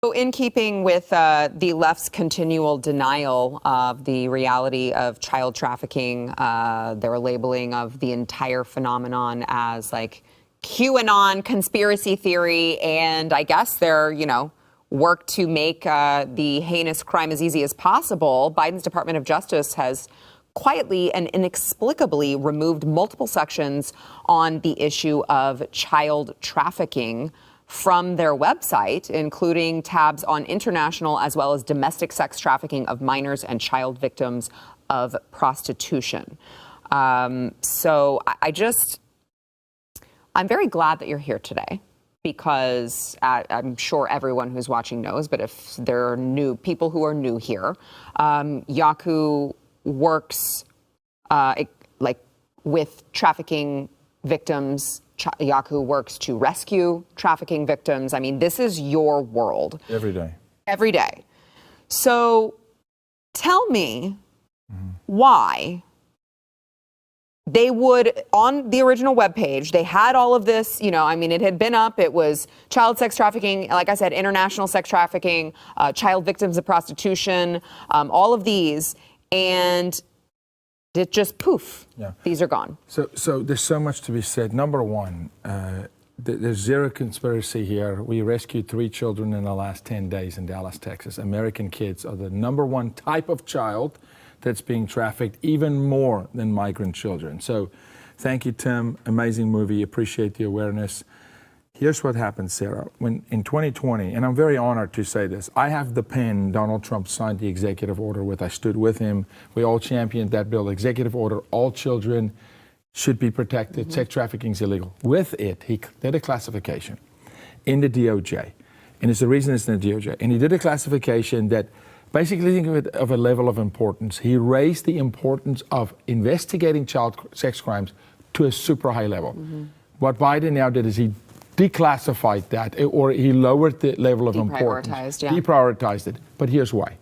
So in keeping with the left's continual denial of the reality of child trafficking, their labeling of the entire phenomenon as like QAnon conspiracy theory, and I guess their, work to make the heinous crime as easy as possible, Biden's Department of Justice has quietly and inexplicably removed multiple sections on the issue of child trafficking from their website, including tabs on international as well as domestic sex trafficking of minors and child victims of prostitution. So I'm very glad that you're here today, because I'm sure everyone who's watching knows, but if there are new people who are new here, Jaco works with trafficking victims. Jaco works to rescue trafficking victims. I mean, this is your world. Every day. Every day. So tell me why they would, on the original webpage, they had all of this, it had been up. It was child sex trafficking, like I said, international sex trafficking, child victims of prostitution, all of these. And it just poof, these are gone. So there's so much to be said. Number one, there's zero conspiracy here. We rescued 3 children in the last 10 days in Dallas, Texas. American kids are the number one type of child that's being trafficked, even more than migrant children. So thank you, Tim. Amazing movie. Appreciate the awareness. Here's what happened, Sarah. When in 2020, and I'm very honored to say this, I have the pen Donald Trump signed the executive order with. I stood with him. We all championed that bill. Executive order, all children should be protected. Sex trafficking is illegal. With it, he did a classification in the DOJ. And it's the reason it's in the DOJ. And he did a classification that basically, think of it of a level of importance. He raised the importance of investigating child sex crimes to a super high level. What Biden now did is he declassified that, or he lowered the level of importance. Deprioritized it. But here's why.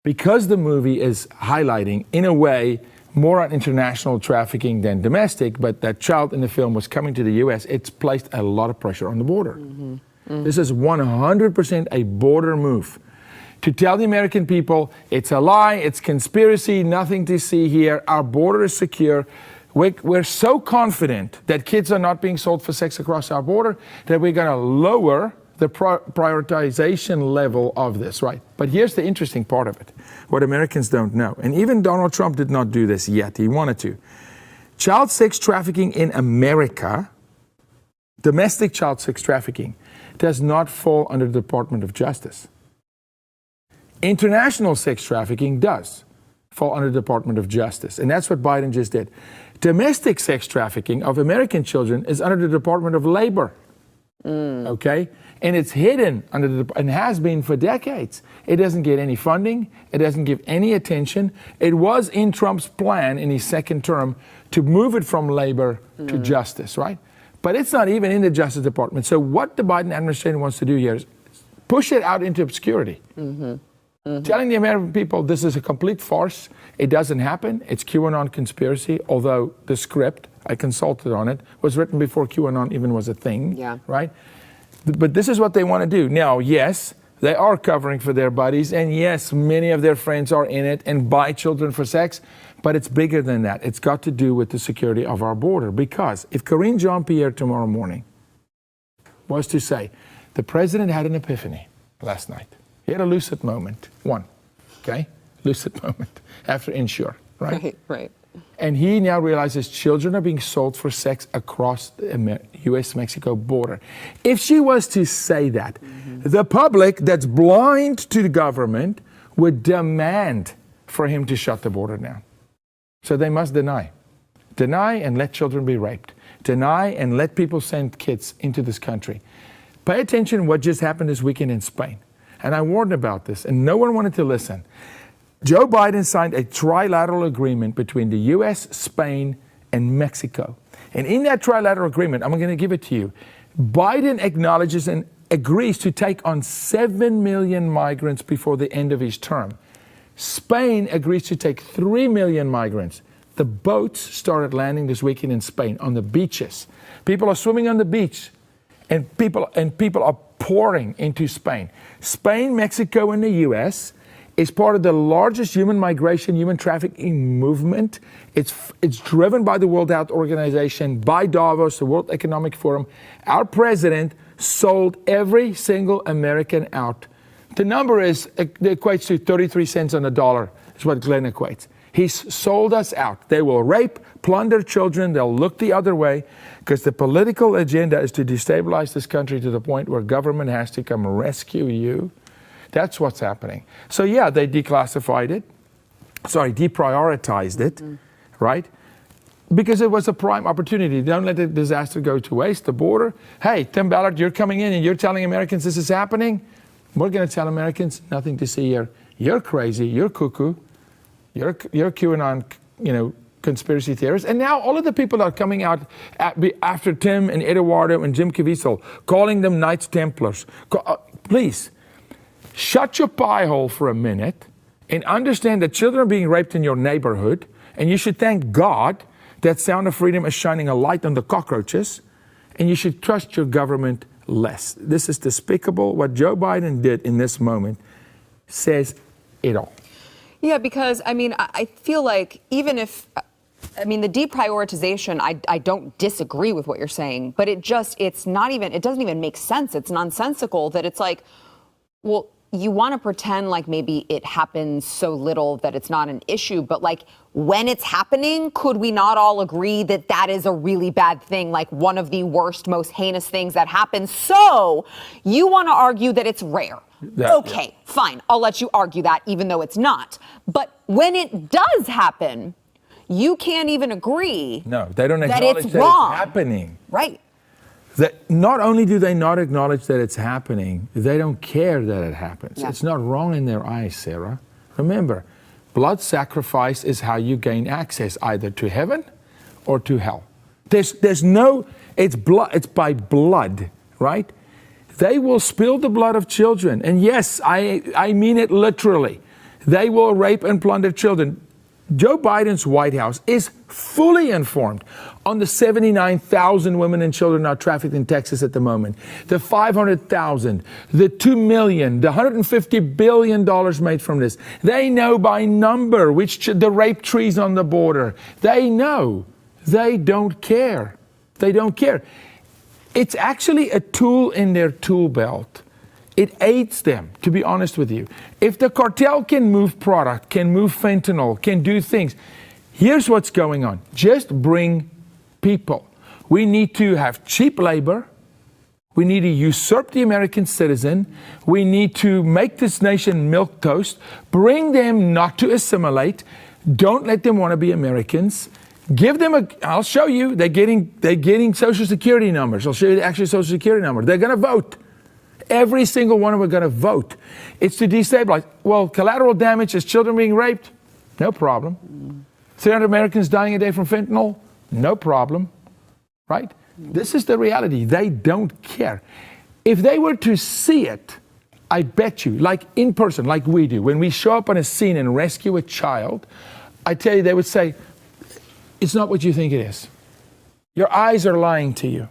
Because the movie is highlighting, in a way, more on international trafficking than domestic, but that child in the film was coming to the U.S., it's placed a lot of pressure on the border. This is 100% a border move. To tell the American people, it's a lie, it's conspiracy, nothing to see here, our border is secure. We're so confident that kids are not being sold for sex across our border that we're going to lower the prioritization level of this, right? But here's the interesting part of it, what Americans don't know. And even Donald Trump did not do this yet. He wanted to. Child sex trafficking in America, domestic child sex trafficking, does not fall under the Department of Justice. International sex trafficking does fall under the Department of Justice. And that's what Biden just did. Domestic sex trafficking of American children is under the Department of Labor. Okay? And it's hidden under and has been for decades. It doesn't get any funding. It doesn't give any attention. It was in Trump's plan in his second term to move it from labor to justice, right? But it's not even in the Justice Department. So what the Biden administration wants to do here is push it out into obscurity. Telling the American people this is a complete farce. It doesn't happen. It's QAnon conspiracy, although the script, I consulted on it, was written before QAnon even was a thing, right? But this is what they want to do. Now, yes, they are covering for their buddies, and yes, many of their friends are in it and buy children for sex, but it's bigger than that. It's got to do with the security of our border, because if Karine Jean-Pierre tomorrow morning was to say, the president had an epiphany last night. He had a lucid moment, lucid moment after Insure, right? Right. And he now realizes children are being sold for sex across the U.S.-Mexico border. If she was to say that, the public that's blind to the government would demand for him to shut the border down. So they must deny. Deny and let children be raped. Deny and let people send kids into this country. Pay attention to what just happened this weekend in Spain. And I warned about this, and no one wanted to listen. Joe Biden signed a trilateral agreement between the U.S., Spain, and Mexico. And in that trilateral agreement, I'm going to give it to you, Biden acknowledges and agrees to take on 7 million migrants before the end of his term. Spain agrees to take 3 million migrants. The boats started landing this weekend in Spain on the beaches. People are swimming on the beach, and people are pouring into Spain. Spain, Mexico, and the U.S. is part of the largest human migration, human trafficking movement. It's driven by the World Health Organization, by Davos, the World Economic Forum. Our president sold every single American out. The number equates to 33 cents on the dollar, is what Glenn equates. He's sold us out. They will rape, plunder children. They'll look the other way because the political agenda is to destabilize this country to the point where government has to come rescue you. That's what's happening. So yeah, they deprioritized it, right? Because it was a prime opportunity. Don't let the disaster go to waste. The border. Hey, Tim Ballard, you're coming in and you're telling Americans this is happening. We're going to tell Americans nothing to see here. You're crazy. You're cuckoo. You're QAnon, conspiracy theorists. And now all of the people that are coming out after Tim and Eduardo and Jim Caviezel, calling them Knights Templars. Please, shut your pie hole for a minute and understand that children are being raped in your neighborhood. And you should thank God that Sound of Freedom is shining a light on the cockroaches. And you should trust your government less. This is despicable. What Joe Biden did in this moment says it all. Yeah, because, I feel like even if, the deprioritization, I don't disagree with what you're saying, but it doesn't even make sense. It's nonsensical that it's like, well, you want to pretend like maybe it happens so little that it's not an issue, but like when it's happening, could we not all agree that that is a really bad thing, like one of the worst, most heinous things that happens? So you want to argue that it's rare. Okay, fine. I'll let you argue that even though it's not. But when it does happen, you can't even agree. No, they don't acknowledge that it's happening. Right. That not only do they not acknowledge that it's happening, they don't care that it happens. Yeah. It's not wrong in their eyes, Sarah. Remember, blood sacrifice is how you gain access either to heaven or to hell. It's blood, it's by blood, right? They will spill the blood of children. And yes, I mean it literally. They will rape and plunder children. Joe Biden's White House is fully informed on the 79,000 women and children now trafficked in Texas at the moment, the 500,000, the 2 million, the $150 billion made from this. They know by number the rape trees on the border. They know. They don't care. They don't care. It's actually a tool in their tool belt. It aids them, to be honest with you. If the cartel can move product, can move fentanyl, can do things, here's what's going on. Just bring people. We need to have cheap labor. We need to usurp the American citizen. We need to make this nation milquetoast. Bring them not to assimilate. Don't let them want to be Americans. Give them I'll show you, they're getting Social Security numbers. I'll show you the actual Social Security number. They're going to vote. Every single one of them are going to vote. It's to destabilize. Well, collateral damage is children being raped? No problem. 300 Americans dying a day from fentanyl? No problem. Right? This is the reality. They don't care. If they were to see it, I bet you, like in person, like we do, when we show up on a scene and rescue a child, I tell you, they would say, it's not what you think it is. Your eyes are lying to you.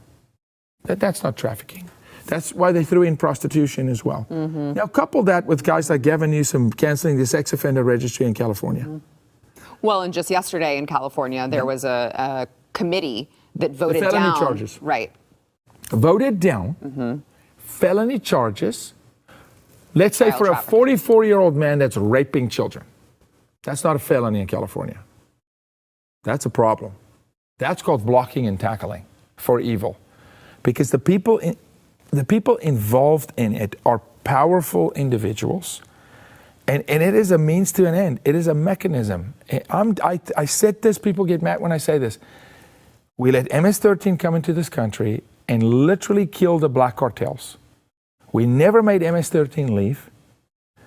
That's not trafficking. That's why they threw in prostitution as well. Mm-hmm. Now, couple that with guys like Gavin Newsom canceling the sex offender registry in California. Mm-hmm. Well, and just yesterday in California, there was a committee that voted down. Felony charges. Right. Voted down felony charges. Let's say for a 44-year-old man that's raping children. That's not a felony in California. That's a problem. That's called blocking and tackling for evil. Because the people involved in it are powerful individuals. And it is a means to an end. It is a mechanism. I said this, people get mad when I say this. We let MS-13 come into this country and literally kill the black cartels. We never made MS-13 leave.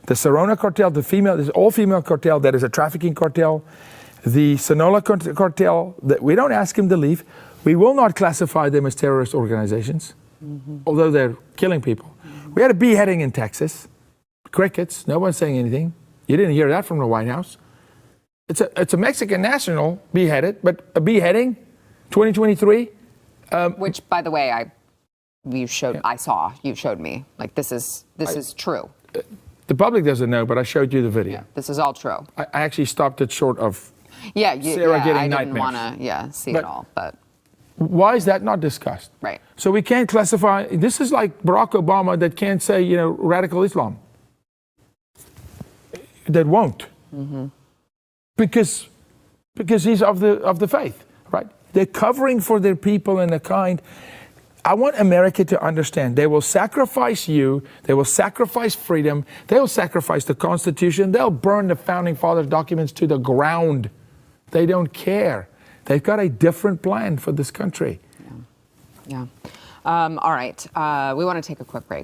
The Sara cartel, this all-female cartel that is a trafficking cartel, the Sonora cartel, that we don't ask them to leave. We will not classify them as terrorist organizations, although they're killing people. We had a beheading in Texas. Crickets, no one's saying anything. You didn't hear that from the White House. It's a Mexican national beheaded, but a beheading, 2023. Which, by the way, I you showed, I saw, you showed me. Like, this is true. The public doesn't know, but I showed you the video. Yeah, this is all true. I actually stopped it short of Sarah getting I nightmares. didn't want to, see it all, but. Why is that not discussed? Right. So we can't classify, this is like Barack Obama that can't say, radical Islam. That won't. Mm-hmm. Because he's of the faith, right? They're covering for their people and the kind. I want America to understand they will sacrifice you, they will sacrifice freedom, they will sacrifice the Constitution, they'll burn the Founding Fathers documents to the ground. They don't care. They've got a different plan for this country. Yeah. All right. We want to take a quick break.